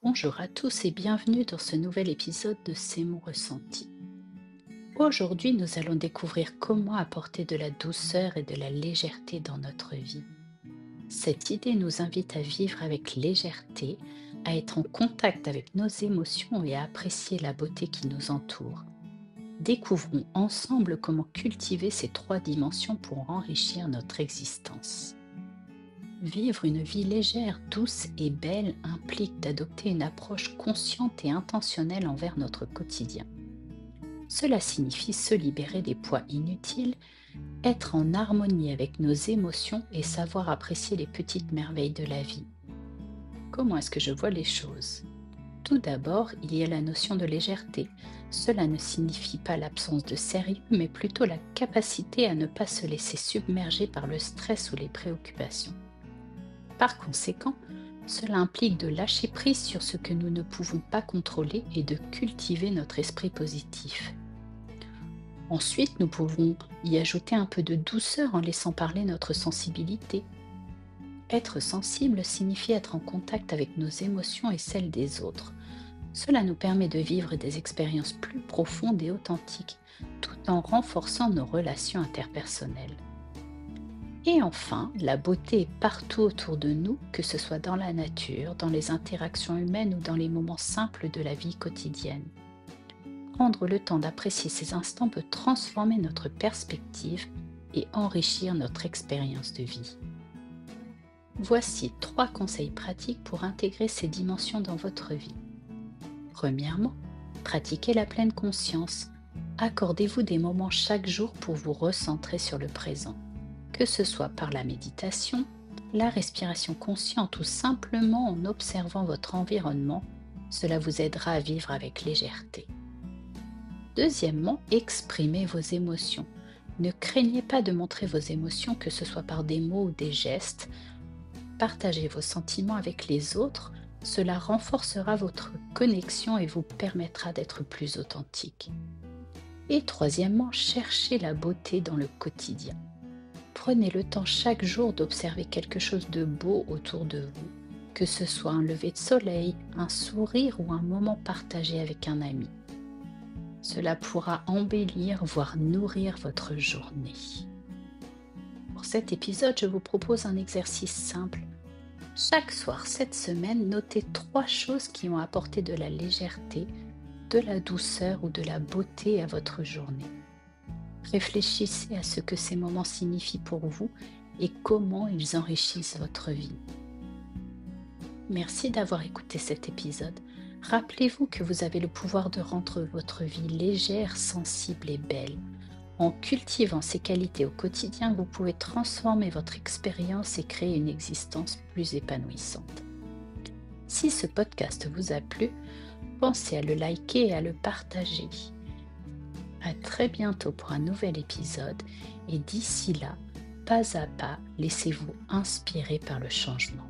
Bonjour à tous et bienvenue dans ce nouvel épisode de C'est mon ressenti. Aujourd'hui, nous allons découvrir comment apporter de la douceur et de la légèreté dans notre vie. Cette idée nous invite à vivre avec légèreté, à être en contact avec nos émotions et à apprécier la beauté qui nous entoure. Découvrons ensemble comment cultiver ces trois dimensions pour enrichir notre existence. Vivre une vie légère, douce et belle implique d'adopter une approche consciente et intentionnelle envers notre quotidien. Cela signifie se libérer des poids inutiles, être en harmonie avec nos émotions et savoir apprécier les petites merveilles de la vie. Comment est-ce que je vois les choses? Tout d'abord, il y a la notion de légèreté. Cela ne signifie pas l'absence de sérieux, mais plutôt la capacité à ne pas se laisser submerger par le stress ou les préoccupations. Par conséquent, cela implique de lâcher prise sur ce que nous ne pouvons pas contrôler et de cultiver notre esprit positif. Ensuite, nous pouvons y ajouter un peu de douceur en laissant parler notre sensibilité. Être sensible signifie être en contact avec nos émotions et celles des autres. Cela nous permet de vivre des expériences plus profondes et authentiques, tout en renforçant nos relations interpersonnelles. Et enfin, la beauté est partout autour de nous, que ce soit dans la nature, dans les interactions humaines ou dans les moments simples de la vie quotidienne. Prendre le temps d'apprécier ces instants peut transformer notre perspective et enrichir notre expérience de vie. Voici 3 conseils pratiques pour intégrer ces dimensions dans votre vie. Premièrement, pratiquez la pleine conscience. Accordez-vous des moments chaque jour pour vous recentrer sur le présent. Que ce soit par la méditation, la respiration consciente ou simplement en observant votre environnement, cela vous aidera à vivre avec légèreté. Deuxièmement, exprimez vos émotions. Ne craignez pas de montrer vos émotions, que ce soit par des mots ou des gestes. Partagez vos sentiments avec les autres, cela renforcera votre connexion et vous permettra d'être plus authentique. Et troisièmement, cherchez la beauté dans le quotidien. Prenez le temps chaque jour d'observer quelque chose de beau autour de vous, que ce soit un lever de soleil, un sourire ou un moment partagé avec un ami. Cela pourra embellir, voire nourrir votre journée. Pour cet épisode, je vous propose un exercice simple. Chaque soir cette semaine, notez 3 choses qui ont apporté de la légèreté, de la douceur ou de la beauté à votre journée. Réfléchissez à ce que ces moments signifient pour vous et comment ils enrichissent votre vie. Merci d'avoir écouté cet épisode. Rappelez-vous que vous avez le pouvoir de rendre votre vie légère, sensible et belle. En cultivant ces qualités au quotidien, vous pouvez transformer votre expérience et créer une existence plus épanouissante. Si ce podcast vous a plu, pensez à le liker et à le partager. À très bientôt pour un nouvel épisode et d'ici là, pas à pas, laissez-vous inspirer par le changement.